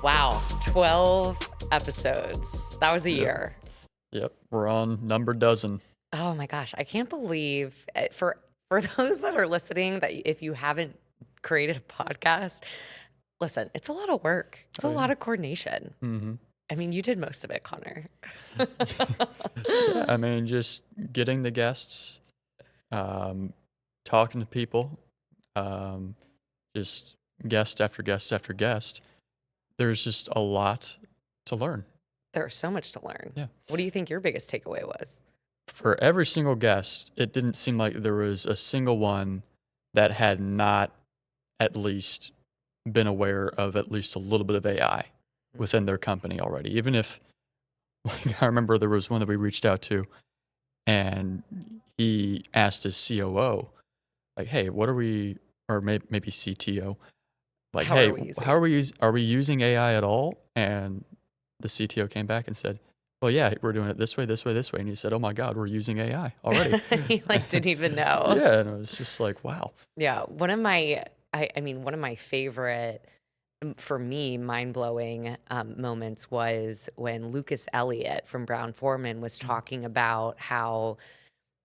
Wow, 12 episodes. That was a Yep. year. Yep. We're on number dozen. Oh my gosh, I can't believe for those that are listening that if you haven't created a podcast, listen, it's a lot of work. It's a Oh lot yeah. of coordination. hmm I mean, you did most of it, Connor. Yeah. I mean, just getting the guests, um, talking to people, um, just guest after guest after guest. There's just a lot to learn. There's so much to learn. Yeah. What do you think your biggest takeaway was? For every single guest, it didn't seem like there was a single one that had not at least been aware of at least a little bit of AI within their company already. Even if, like, I remember there was one that we reached out to, and he asked his COO, like, "Hey, what are we?" Or maybe CTO, like, How are "Hey, we using how it? are we using AI at all?" And the CTO came back and said, "Well, yeah, we're doing it this way, this way, this way." And he said, "Oh my God, we're using AI already." He like didn't even know. Yeah, and it was just like, wow. Yeah, one of my favorite, for me, mind blowing moments was when Lucas Elliott from Brown Foreman was Mm, talking about how,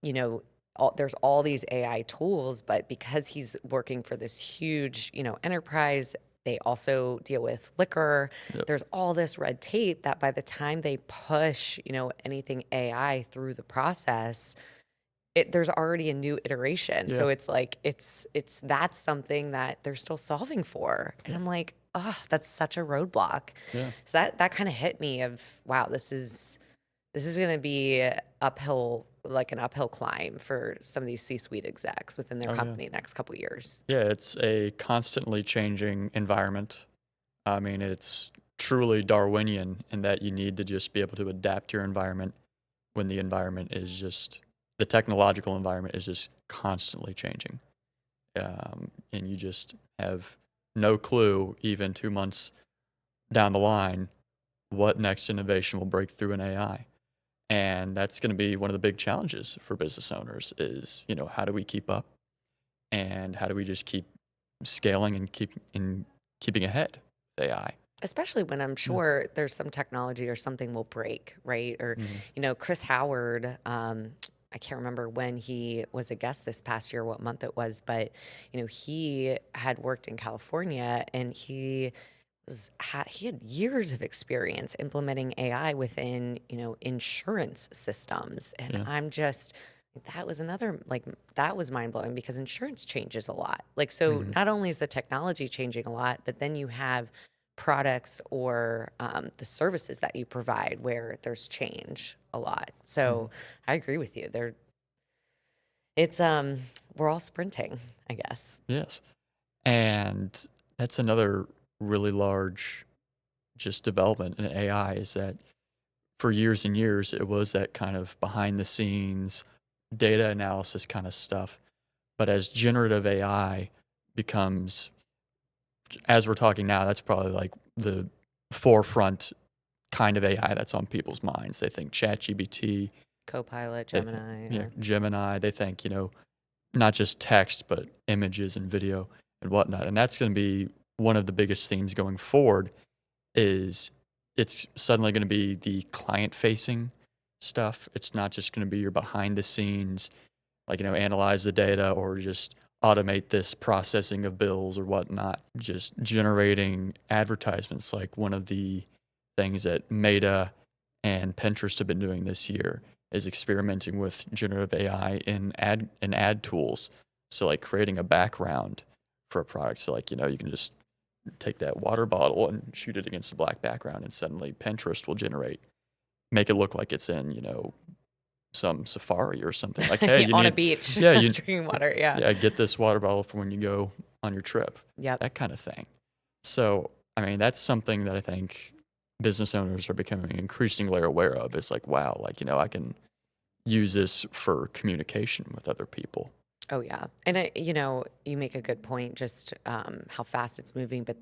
there's all these AI tools, but because he's working for this huge, enterprise, they also deal with liquor. Yep. There's all this red tape that by the time they push, anything AI through the process, there's already a new iteration. Yeah. So it's like it's that's something that they're still solving for. And Yeah. I'm like, oh, that's such a roadblock. Yeah. So that kind of hit me of wow, this is gonna be uphill, like an uphill climb for some of these C-suite execs within their Oh yeah. company the next couple years. Yeah, it's a constantly changing environment. I mean, it's truly Darwinian in that you need to just be able to adapt your environment when the environment is just, the technological environment is just constantly changing. And you just have no clue, even 2 months down the line, what next innovation will break through in AI. And that's going to be one of the big challenges for business owners is, how do we keep up and how do we just keep scaling and keeping ahead with AI? Especially when I'm Yeah. sure there's some technology or something will break, right? Or, Mhm. Chris Howard, I can't remember when he was a guest this past year, what month it was, but, he had worked in California and he had years of experience implementing AI within, insurance systems. And Yeah. I'm just, that was another, like, that was mind blowing because insurance changes a lot. Like, so Mhm. not only is the technology changing a lot, but then you have products or the services that you provide where there's change a lot. Mhm. So I agree with you. It's, we're all sprinting, I guess. Yes. And that's another really large just development in AI is that for years and years, it was that kind of behind the scenes data analysis kind of stuff. But as generative AI becomes, as we're talking now, that's probably like the forefront kind of AI that's on people's minds. They think ChatGPT, Copilot, they think, Gemini, yeah, or Gemini, they think, not just text, but images and video and whatnot. And that's going to be one of the biggest themes going forward is it's suddenly going to be the client facing stuff. It's not just going to be your behind the scenes, like, analyze the data or just automate this processing of bills or whatnot. Just generating advertisements, like one of the things that Meta and Pinterest have been doing this year is experimenting with generative AI in ad tools. So like creating a background for a product. So like, you can just take that water bottle and shoot it against a black background and suddenly Pinterest will make it look like it's in, some safari or something. Like, hey, you on a need, beach yeah, drinking water. Yeah. yeah, get this water bottle for when you go on your trip, Yep. that kind of thing. So, I mean, that's something that I think business owners are becoming increasingly aware of. It's like, wow, like, I can use this for communication with other people. Oh yeah. And you make a good point, just how fast it's moving. But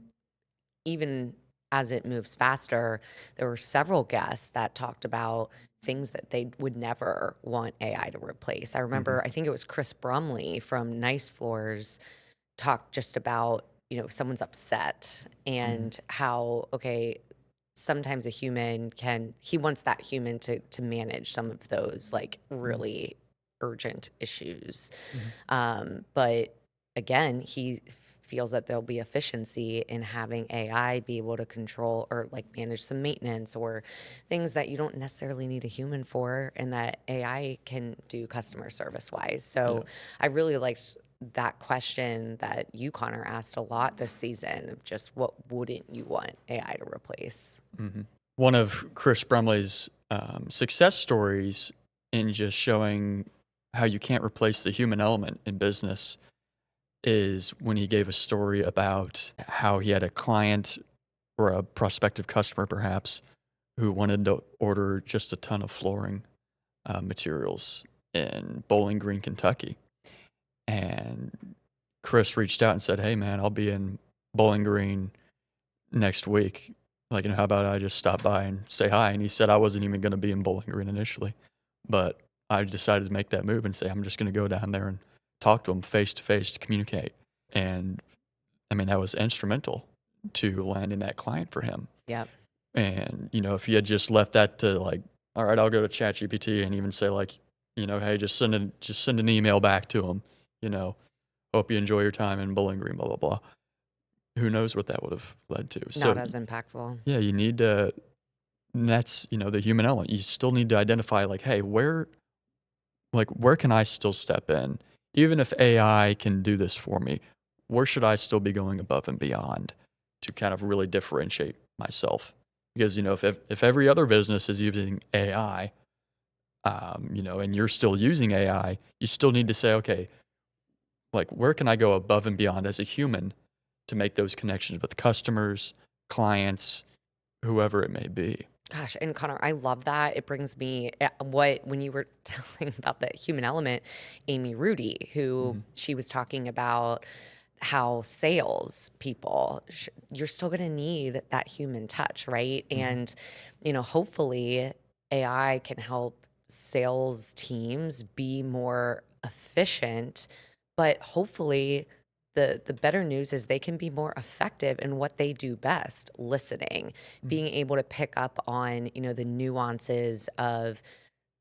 even as it moves faster, there were several guests that talked about things that they would never want AI to replace. I hmm remember, I think it was Chris Brumley from Nice Floors talked just about, if someone's upset Mhm. and how, okay, sometimes a human he wants that human to manage some of those like Mhm. really urgent issues. Mhm. But again, he feels that there'll be efficiency in having AI be able to control or like manage some maintenance or things that you don't necessarily need a human for, and that AI can do customer service wise. Yeah. So I really liked that question that you, Connor, asked a lot this season of just what wouldn't you want AI to replace? Mhm. One of Chris Brumley's success stories in just showing how you can't replace the human element in business is when he gave a story about how he had a client or a prospective customer, perhaps, who wanted to order just a ton of flooring materials in Bowling Green, Kentucky. And Chris reached out and said, "Hey, man, I'll be in Bowling Green next week. Like, how about I just stop by and say hi?" And he said, "I wasn't even going to be in Bowling Green initially, but I decided to make that move and say, I'm just going to go down there and talk to him face to face to communicate." And I mean, that was instrumental to landing that client for him. Yep. And, if he had just left that to like, all right, I'll go to ChatGPT and even say like, hey, just send an email back to him, you know, hope you enjoy your time in Bowling Green, blah, blah, blah. Who knows what that would have led to. Not So as impactful. yeah, you need to, and that's, the human element. You still need to identify like, hey, where can I still step in? Even if AI can do this for me, where should I still be going above and beyond to kind of really differentiate myself? Because, if every other business is using AI, and you're still using AI, you still need to say, okay, like where can I go above and beyond as a human to make those connections with customers, clients, whoever it may be. Gosh, and Connor, I love that. It brings me when you were telling about the human element, Amy Rudy, who Mhm. she was talking about how sales people, you're still going to need that human touch, right? Mhm. And, hopefully AI can help sales teams be more efficient, but hopefully the better news is they can be more effective in what they do best, listening, Mhm. being able to pick up on, the nuances of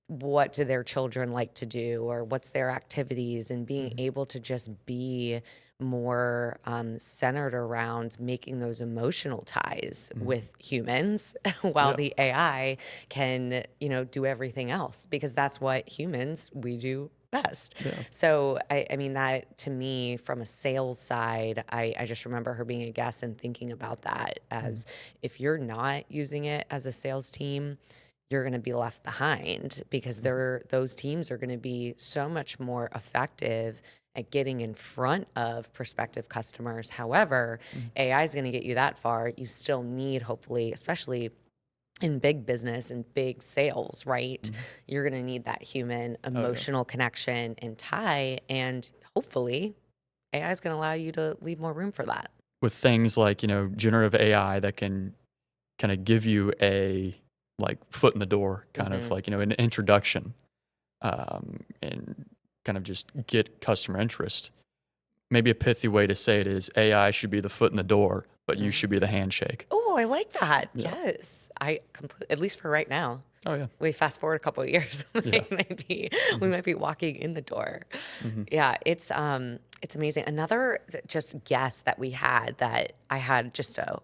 what do their children like to do or what's their activities, and being Mhm. able to just be more centered around making those emotional ties Mhm. with humans while Yeah. the AI can, do everything else, because that's what humans we do best. Yeah. So I mean, that to me from a sales side, I just remember her being a guest and thinking about that Mhm. as, if you're not using it as a sales team, you're going to be left behind, because Mhm. those teams are going to be so much more effective at getting in front of prospective customers. However, Mhm. AI is going to get you that far. You still need, hopefully, especially in big business and big sales, right? Mhm. You're going to need that human Oh yeah. emotional connection and tie. And hopefully, AI is going to allow you to leave more room for that. With things like, generative AI that can kind of give you a like foot in the door, kind of Hmm. like, an introduction, and kind of just get customer interest. Maybe a pithy way to say it is AI should be the foot in the door, but you should be the handshake. Oh, I like that. Yeah. Yes. At least for right now. Oh yeah. We fast forward a couple of years, Yeah. we Mhm. might be walking in the door. Mhm. Yeah, it's amazing. Another just guest that we had that I had just a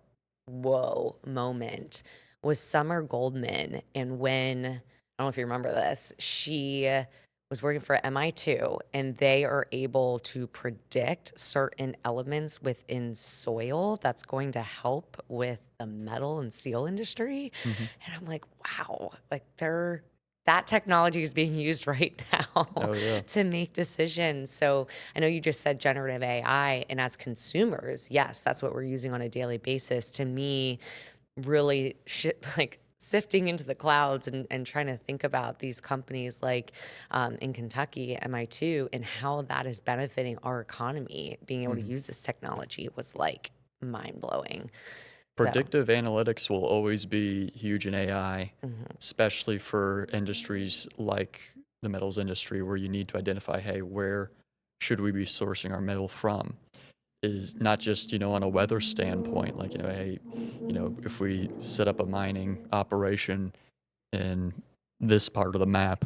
whoa moment was Summer Goldman. And when, I don't know if you remember this, she was working for MI2, and they are able to predict certain elements within soil that's going to help with the metal and steel industry. Mhm. And I'm like, wow, like that technology is being used right now Oh yeah. to make decisions. So I know you just said generative AI, and as consumers, yes, that's what we're using on a daily basis. To me, really like sifting into the clouds and trying to think about these companies like in Kentucky, MI2, and how that is benefiting our economy. Being able to Mhm. use this technology was like mind blowing. So, Predictive analytics will always be huge in AI, mhm. especially for industries like the metals industry, where you need to identify, hey, where should we be sourcing our metal from? is not just, on a weather standpoint, like, hey, if we set up a mining operation in this part of the map,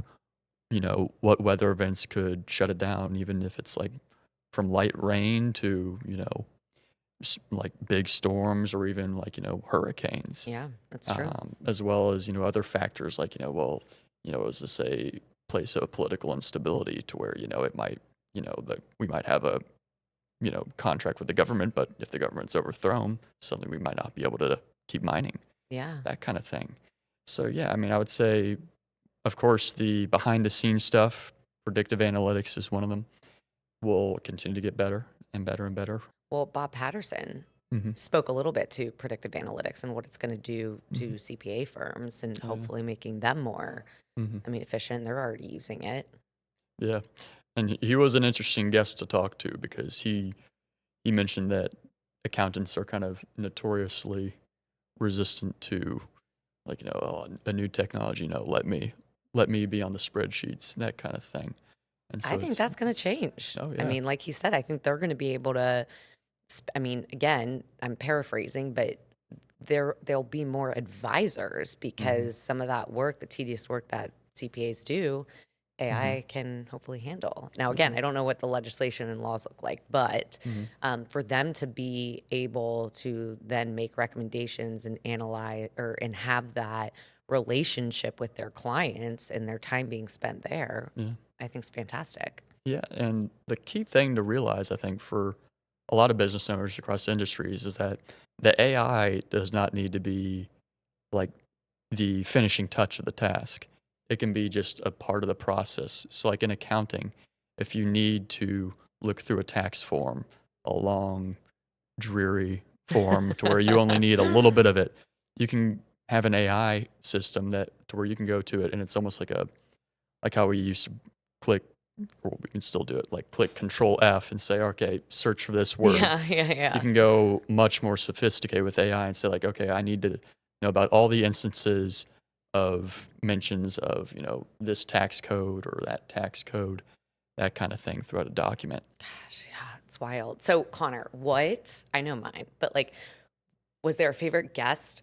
what weather events could shut it down, even if it's like from light rain to, like big storms or even like, hurricanes, Yeah, that's true. as well as, other factors like, well, is this a place of political instability to where, it might, that we might have a, contract with the government, but if the government's overthrown, suddenly we might not be able to keep mining, Yeah. that kind of thing. So, yeah, I mean, I would say, of course, the behind the scenes stuff, predictive analytics is one of them, will continue to get better and better and better. Well, Bob Patterson Mm-hmm. spoke a little bit to predictive analytics and what it's going to do Mm-hmm. to CPA firms and Oh, yeah. hopefully making them more, Mm-hmm. efficient. They're already using it. Yeah. And he was an interesting guest to talk to because he mentioned that accountants are kind of notoriously resistant to, like, oh, a new technology, let me be on the spreadsheets, that kind of thing. And I so think it's, that's going to change. oh yeah. Like he said, I think they're going to be able to, again, I'm paraphrasing, but there'll be more advisors Mm-hmm. because some of that work, the tedious work that CPAs do, Mm-hmm. AI can hopefully handle. Now, Yeah. again, I don't know what the legislation and laws look like, but Mm-hmm. for them to be able to then make recommendations and analyze and have that relationship with their clients and their time being spent there, Yeah. I think is fantastic. Yeah. And the key thing to realize, I think, for a lot of business owners across industries is that the AI does not need to be like the finishing touch of the task. It can be just a part of the process. So, like in accounting, if you need to look through a tax form, a long, dreary form to where you only need a little bit of it, you can have an AI system that to where you can go to it, and it's almost like how we used to click, or we can still do it, like click Control F and say, okay, search for this word. Yeah, yeah, You yeah. can go much more sophisticated with AI and say like, okay, I need to know about all the instances of mentions of, this tax code or that tax code, that kind of thing throughout a document. Gosh, yeah, it's wild. So, Connor, I know mine, but like, was there a favorite guest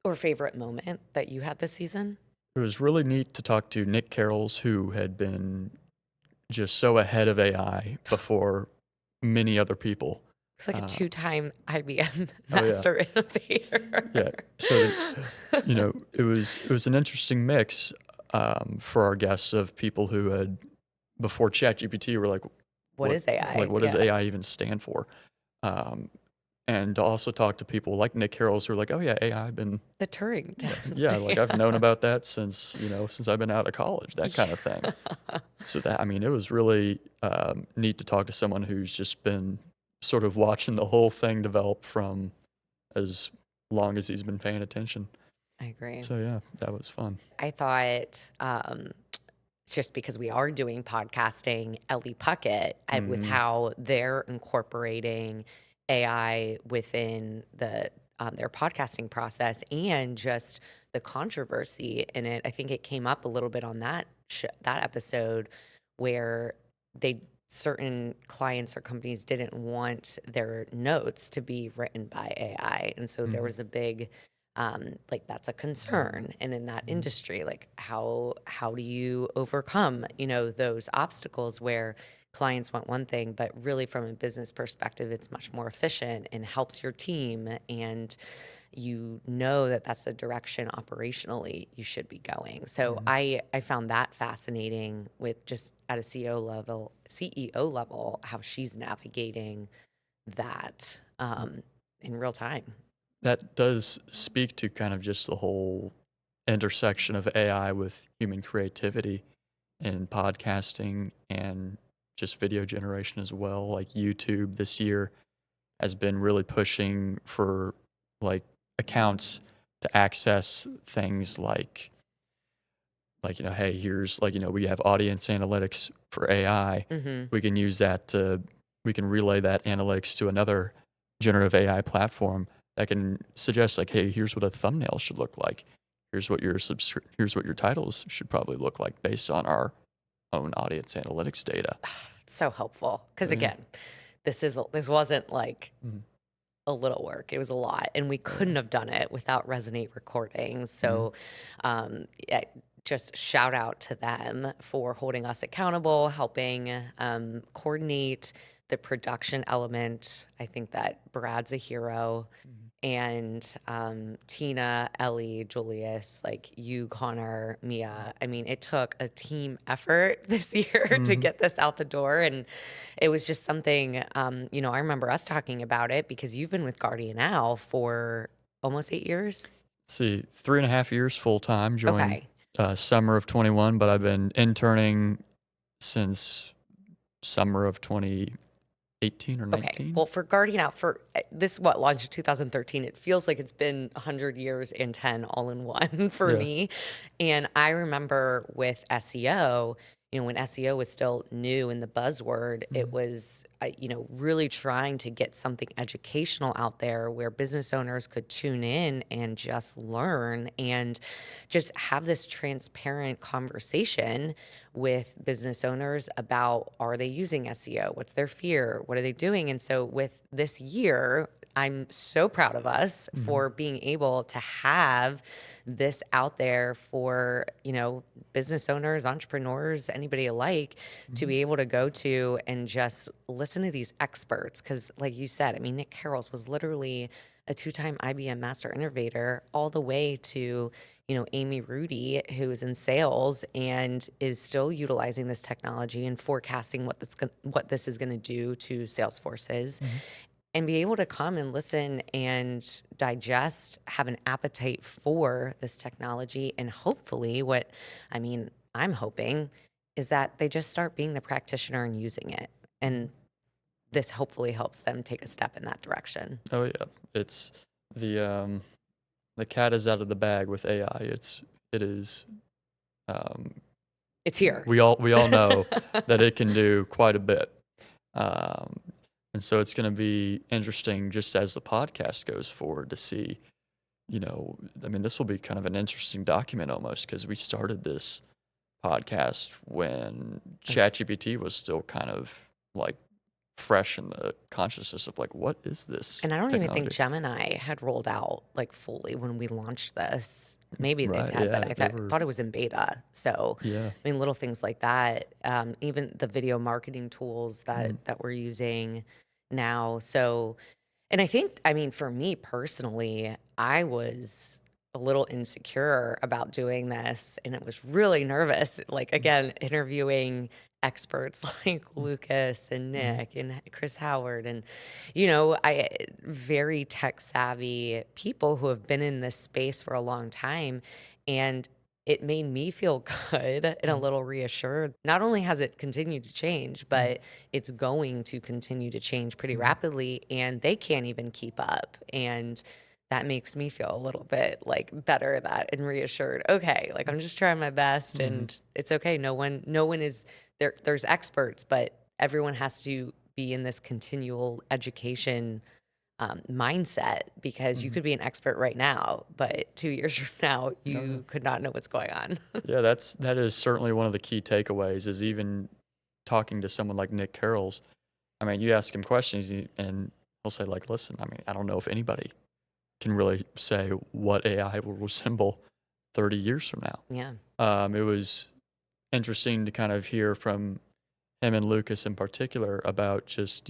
or favorite moment that you had this season? It was really neat to talk to Nick Carrolls, who had been just so ahead of AI before many other people. It's like a Uh, two-time IBM oh yeah, master innovator. yeah. So it was an interesting mix for our guests of people who had before ChatGPT were like, What is AI? what does Yeah. AI even stand for? Um, and to also talk to people like Nick Carrolls who are like, oh yeah, AI, I've been The Turing test. yeah, like I've known about that since since I've been out of college, that kind of thing. Yeah. So that, I mean, it was really neat to talk to someone who's just been sort of watching the whole thing develop from as long as he's been paying attention. I agree. So yeah, that was fun. I thought just because we are doing podcasting, Ellie Puckett, with Mm, how they're incorporating AI within their podcasting process and just the controversy in it. I think it came up a little bit on that episode where they certain clients or companies didn't want their notes to be written by AI, and so there mhm, was a big like that's a concern. And in that mhm, industry, like how do you overcome, those obstacles where clients want one thing, but really from a business perspective, it's much more efficient and helps your team. And that that's the direction operationally you should be going. So mhm. I found that fascinating with just at a CEO level, how she's navigating that in real time. That does speak to kind of just the whole intersection of AI with human creativity in podcasting and just video generation as well. Like YouTube this year has been really pushing for like accounts to access things like hey, here's like we have audience analytics for AI. Hmm. We can use that to we can relay that analytics to another generative AI platform that can suggest like, hey, here's what a thumbnail should look like. Here's what your titles should probably look like based on our own audience analytics data. So helpful because So yeah. again, this wasn't like Mhm. a little work. It was a lot, and we Oh, yeah. couldn't have done it without Resonate Recordings. Mhm. So, yeah, just shout out to them for holding us accountable, helping coordinate the production element. I think that Brad's a hero, Mhm. and Tina, Ellie, Julius, like you, Connor, Mhm. Mia. I mean, it took a team effort this year to Mhm. get this out the door, and it was just something. I remember us talking about it because you've been with Guardian now for almost 8 years. See, 3.5 years full time, joined, Okay. summer of '21, but I've been interning since summer of 2018 or Okay. 19? Well, for Guardian Out, for this, what, launched in 2013, it feels like it's been 100 years and 10 all in one for Yeah. me. And I remember with SEO, when SEO was still new in the buzzword, it Mhm. was, really trying to get something educational out there where business owners could tune in and just learn and just have this transparent conversation with business owners about, are they using SEO? What's their fear? What are they doing? And so with this year, I'm so proud of us Mhm. for being able to have this out there for, business owners, entrepreneurs, anybody alike to Mhm. be able to go to and just listen to these experts. Cause like you said, I mean, Nick Carroll's was literally a two-time IBM master innovator all the way to, Amy Rudy, who is in sales and is still utilizing this technology and forecasting what this is going to do to sales forces, Mhm. and be able to come and listen and digest, have an appetite for this technology. And hopefully, I'm hoping is that they just start being the practitioner and using it. Mhm. And this hopefully helps them take a step in that direction. Oh, yeah. It's the, the cat is out of the bag with AI. It is, um, It's here. we all know that it can do quite a bit. Um, and so it's gonna be interesting just as the podcast goes forward to see, I mean, this will be kind of an interesting document almost because we started this podcast when There's ChatGPT was still kind of like fresh in the consciousness of like, what is this And I don't even think technology? Gemini had rolled out, like, fully when we launched this. Maybe they Right. did, but Yeah. I They thought were, thought it was in beta. So, yeah. little things like that, even the video marketing tools Mm, that we're using now. So, and I think, for me personally, I was a little insecure about doing this, and it was really nervous. Like, mm, again, interviewing experts like mm, Lucas and mhm, Nick and Chris Howard, and I very tech savvy people who have been in this space for a long time, and it made me feel good and a mm, little reassured. Not only has it continued to change, mm, but it's going to continue to change pretty mhm, rapidly, and they can't even keep up. And that makes me feel a little bit like better that and reassured. Okay, like I'm just trying my best mhm. and it's okay. No one is there. There's experts, but everyone has to be in this continual education mindset, because you Mhm. could be an expert right now, but 2 years from now, Oh, yeah. you could not know what's going on. Yeah, that is certainly one of the key takeaways is even talking to someone like Nick Carroll's. I mean, you ask him questions and he'll say like, "Listen, I mean, I don't know if anybody can really say what AI will resemble 30 years from now." Yeah. It was interesting to kind of hear from him and Lucas in particular about just,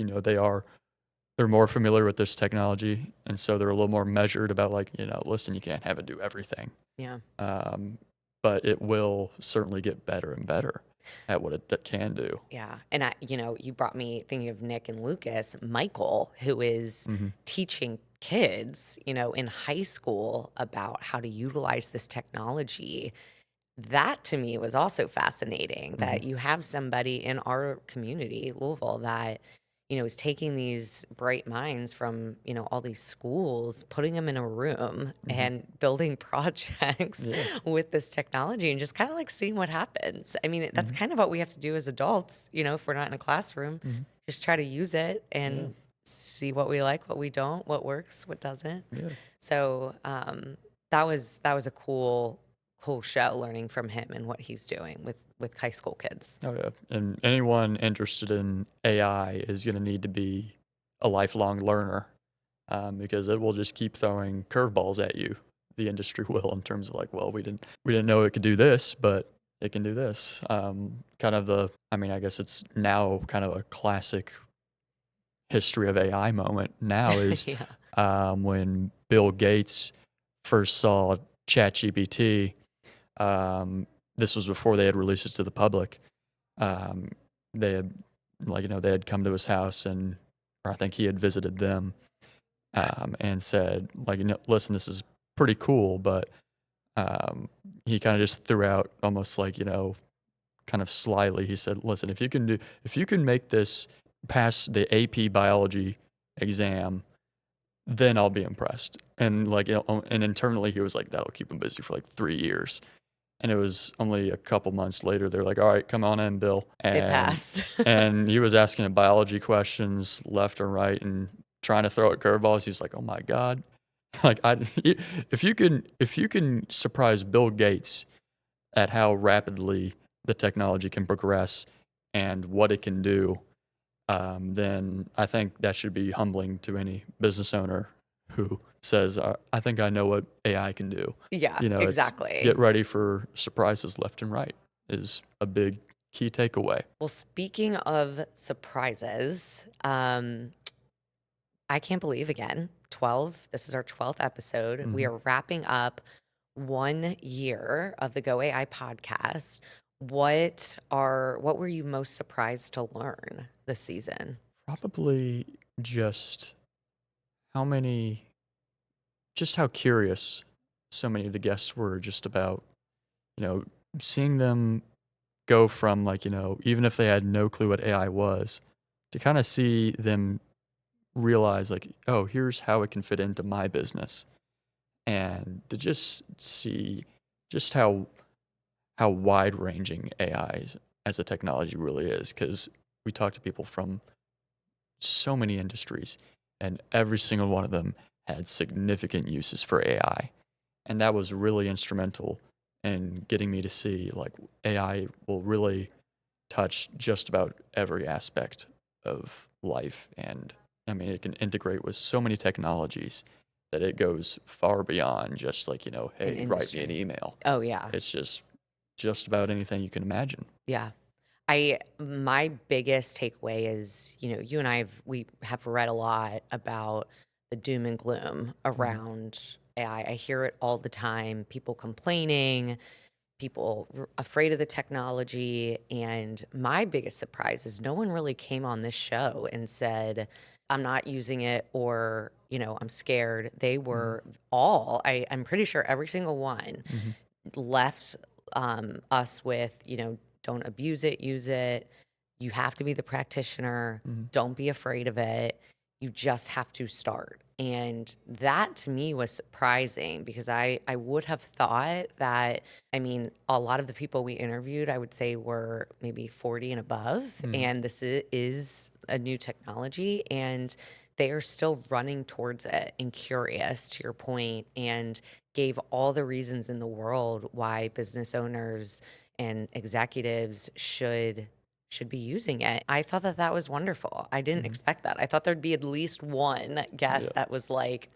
they're more familiar with this technology, and so they're a little more measured about like, listen, you can't have it do everything. Yeah. Um, but it will certainly get better and better at what it can do. Yeah. And you brought me thinking of Nick and Lucas, Michael, who is Mhm. teaching kids, in high school about how to utilize this technology. That to me was also fascinating, Mhm. that you have somebody in our community, Louisville, that, is taking these bright minds from, all these schools, putting them in a room Mhm. and building projects Yeah. with this technology and just kind of like seeing what happens. That's Mhm. kind of what we have to do as adults, if we're not in a classroom, Mhm. just try to use it Yeah. and see what we like, what we don't, what works, what doesn't. Yeah. So, that was a cool show learning from him and what he's doing with with high school kids. Oh yeah, and anyone interested in AI is going to need to be a lifelong learner, because it will just keep throwing curveballs at you. The industry will, in terms of like, well, we didn't know it could do this, but it can do this. Kind of I mean, I guess it's now kind of a classic history of AI moment. Now is Yeah. when Bill Gates first saw ChatGPT. This was before they had released it to the public. um, they had they had come to his house, and or I think he had visited them, and said like, listen, this is pretty cool, but he kind of just threw out almost like, kind of slyly, he said, listen, if you can make this pass the AP biology exam, then I'll be impressed. And like, and internally he was like, that'll keep him busy for like 3 years. And it was only a couple months later, they're like, all right, come on in, Bill. It And passed. he was asking him biology questions left and right and trying to throw at curveballs. He was like, oh my God. Like if you can surprise Bill Gates at how rapidly the technology can progress and what it can do, then I think that should be humbling to any business owner who says, I think I know what AI can do. Yeah, It's get exactly. ready for surprises left and right is a big key takeaway. Well, speaking of surprises, I can't believe again, 12. This is our 12th episode. We Hmm. are wrapping up 1 year of the Go AI podcast. What were you most surprised to learn this season? Probably just how many, just how curious so many of the guests were just about, you know, seeing them go from like, even if they had no clue what AI was, to kind of see them realize like, oh, here's how it can fit into my business, and to just see just how wide ranging AI as a technology really is, because we talk to people from so many industries, and every single one of them had significant uses for AI, and that was really instrumental in getting me to see like AI will really touch just about every aspect of life. And I mean, it can integrate with so many technologies that it goes far beyond just like, In hey, write me an industry. email. Oh, yeah. It's just about anything you can imagine. Yeah. My biggest takeaway is, you and we have read a lot about the doom and gloom Mhm. around AI. I hear it all the time, people complaining, afraid of the technology. And my biggest surprise is no one really came on this show and said, I'm not using it, or, I'm scared. They Mhm. were I'm pretty sure every single one Mhm. left us with, don't abuse it, use it. You have to be the practitioner. Mhm. Don't be afraid of it. You just have to start. And that to me was surprising because I would have thought that, I mean, a lot of the people we interviewed, I would say were maybe 40 and above. Mhm. And this is a new technology. And they are still running towards it and curious, to your point, and gave all the reasons in the world why business owners and executives should be using it. I thought that that was wonderful. I didn't Mhm. expect that. I thought there'd be at least one Yeah. guest that was like,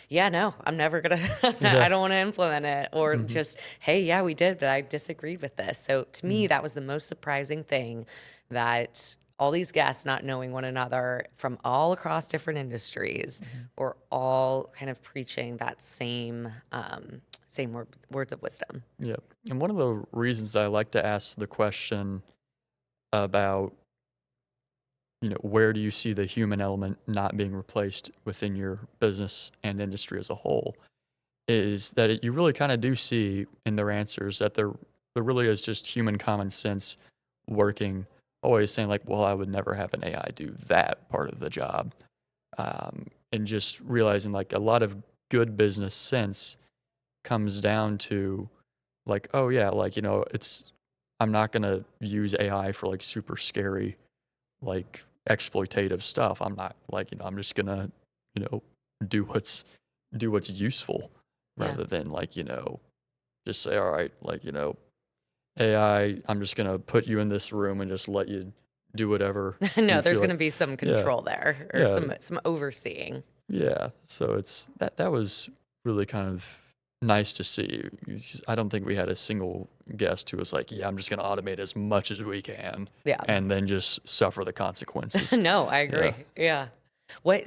"Yeah, no, I'm never gonna. I Yeah. don't want to implement it," or Mhm. just, "Hey, yeah, we did, but I disagreed with this." So to me, Mhm. that was the most surprising thing, that all these guests not knowing one another from all across different industries Mhm. were all kind of preaching that same words of wisdom. Yep. And one of the reasons I like to ask the question about, where do you see the human element not being replaced within your business and industry as a whole, is that you really kind of do see in their answers that there really is just human common sense working, always saying like, well, I would never have an AI do that part of the job. And just realizing like a lot of good business sense comes down to like, oh yeah, like, I'm not going to use AI for like super scary, like exploitative stuff. I'm not like, I'm just going to, you know, do what's useful Yeah. rather than like, just say, all right, like, AI, I'm just gonna put you in this room and just let you do whatever No, you there's feel going like. to be some Yeah, control there or yeah, some overseeing. yeah. So it's that was really kind of nice to see. I don't think we had a single guest who was like, "Yeah, I'm just gonna automate as much as we can, Yeah. and then just suffer the consequences." No, I Yeah. agree. Yeah. What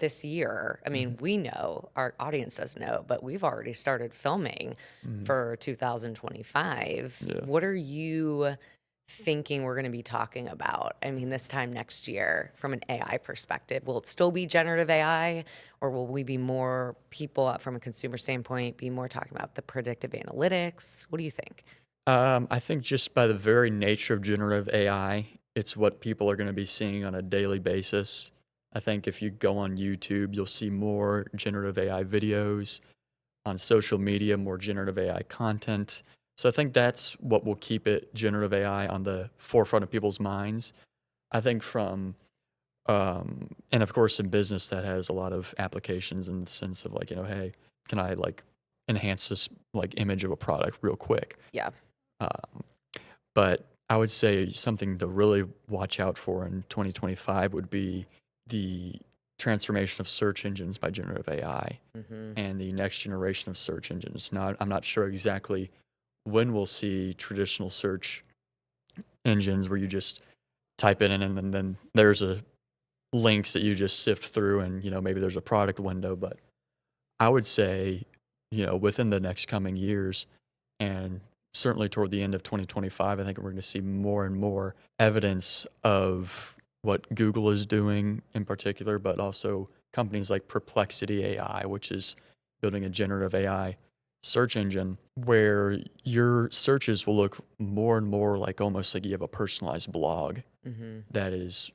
this year, I Hmm. mean, we know, our audience doesn't know, but we've already started filming Hmm. for 2025. Yeah. What are you thinking we're going to be talking about? I mean, this time next year from an AI perspective, will it still be generative AI, or will we be more people from a consumer standpoint, be more talking about the predictive analytics? What do you think? I think just by the very nature of generative AI, it's what people are going to be seeing on a daily basis. I think if you go on YouTube, you'll see more generative AI videos, on social media, more generative AI content. So I think that's what will keep it generative AI on the forefront of people's minds. I think and of course in business that has a lot of applications in the sense of like, hey, can I like enhance this like image of a product real quick? Yeah. Um, but I would say something to really watch out for in 2025 would be the transformation of search engines by generative AI Hmm. and the next generation of search engines. Now, I'm not sure exactly when we'll see traditional search engines where you just type it in and then there's a links that you just sift through and maybe there's a product window. But I would say within the next coming years and certainly toward the end of 2025, I think we're going to see more and more evidence of what Google is doing in particular, but also companies like Perplexity AI, which is building a generative AI search engine where your searches will look more and more like almost like you have a personalized blog Hmm. that is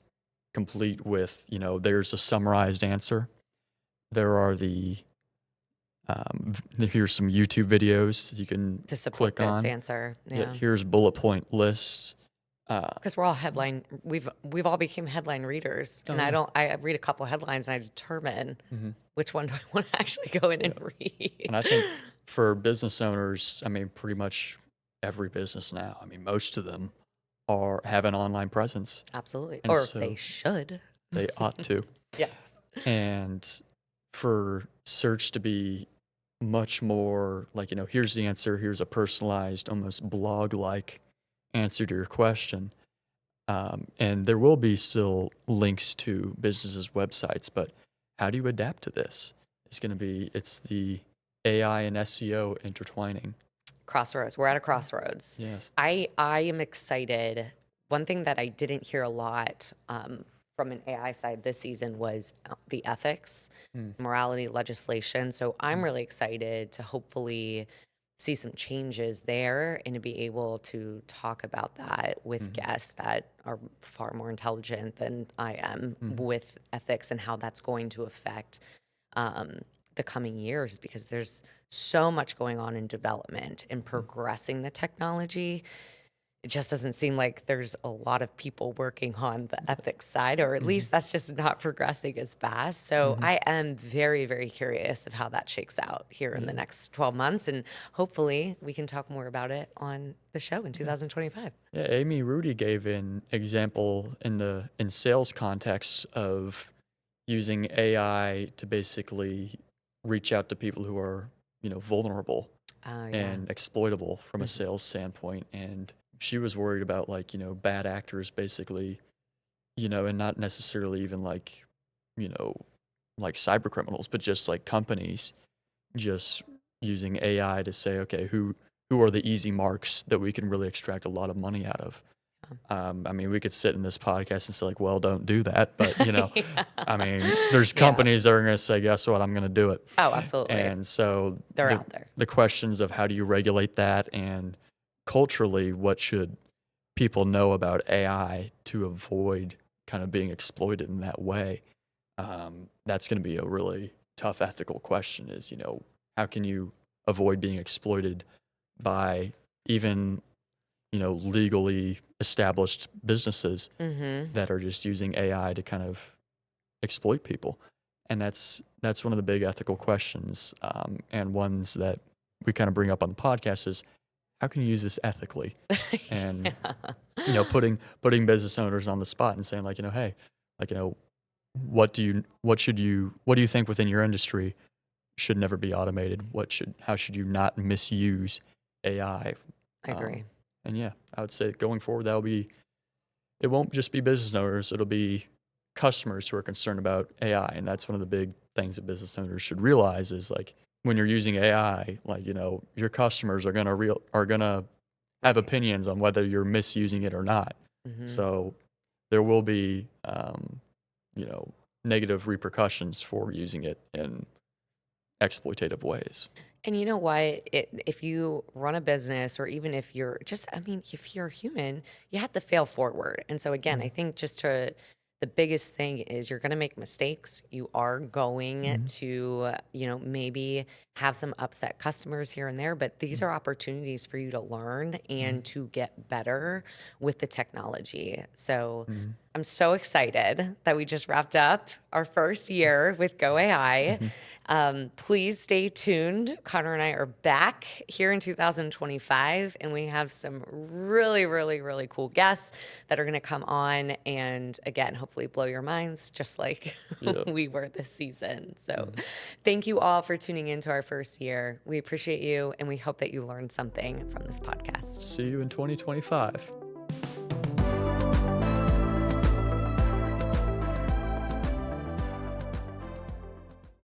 complete with, there's a summarized answer. There are here's some YouTube videos that you can To support click this on. answer. Yeah, Yeah. here's bullet point lists. Uh, Because we're all headline, we've all became headline readers, oh and yeah. I read a couple headlines and I determine Hmm. which one do I want to actually go in Yeah, and read. and I think for business owners, I mean, pretty much every business now, I mean, most of them have an online presence, Absolutely, and or they so should. they ought to. Yes. And for search to be much more like, here's the answer, here's a personalized, almost blog like answer to your question. And there will be still links to businesses' websites, but how do you adapt to this? It's the AI and SEO intertwining. Crossroads. We're at a crossroads. Yes. I am excited. One thing that I didn't hear a lot from an AI side this season was the ethics, Mm, morality legislation. So I'm mm, really excited to hopefully see some changes there and to be able to talk about that with mhm, guests that are far more intelligent than I am mhm, with ethics and how that's going to affect um, the coming years because there's so much going on in development and mm, progressing the technology. It just doesn't seem like there's a lot of people working on the ethics side, or at mhm, least that's just not progressing as fast. So mhm. I am very, very curious of how that shakes out here in the Yeah. next 12 months. And hopefully we can talk more about it on the show in Yeah. 2025. Yeah, Amy Rudy gave an example in sales context of using AI to basically reach out to people who are, vulnerable Oh, yeah. and exploitable from a Mhm. sales standpoint. And she was worried about like, bad actors basically, and not necessarily even like, you know, like cyber criminals, but just like companies just using AI to say, okay, who are the easy marks that we can really extract a lot of money out of? I mean, we could sit in this podcast and say like, well, don't do that, but I Yeah. mean, there's Yeah. companies that are going to say, guess what, I'm going to do it. Oh, absolutely. And so They're the out there. the questions of how do you regulate that and culturally, what should people know about AI to avoid kind of being exploited in that way? That's going to be a really tough ethical question is, how can you avoid being exploited by even, legally established businesses Hmm. that are just using AI to kind of exploit people? And that's one of the big ethical questions, and ones that we kind of bring up on the podcast is how can you use this ethically? And Yeah. putting business owners on the spot and saying, like, hey, like, what do you think within your industry should never be automated? How should you not misuse AI? I agree. And yeah, I would say going forward, it won't just be business owners, it'll be customers who are concerned about AI. And that's one of the big things that business owners should realize is, like, when you're using AI, like, your customers are gonna have Right. opinions on whether you're misusing it or not. Hmm. So there will be, you know, negative repercussions for using it in exploitative ways. And you know what? If you run a business, or even if you're just, I mean, if you're human, you have to fail forward. And so, again, I Mhm, think the biggest thing is you're going to make mistakes. You are going mhm, to, maybe have some upset customers here and there, but these mhm, are opportunities for you to learn mhm, and to get better with the technology. So, mhm, I'm so excited that we just wrapped up our first year with Go AI. mhm. Please stay tuned. Connor and I are back here in 2025, and we have some really, really, really cool guests that are going to come on and, again, hopefully blow your minds just like Yeah. we were this season. So, Mhm. thank you all for tuning into our first year. We appreciate you, and we hope that you learned something from this podcast. See you in 2025.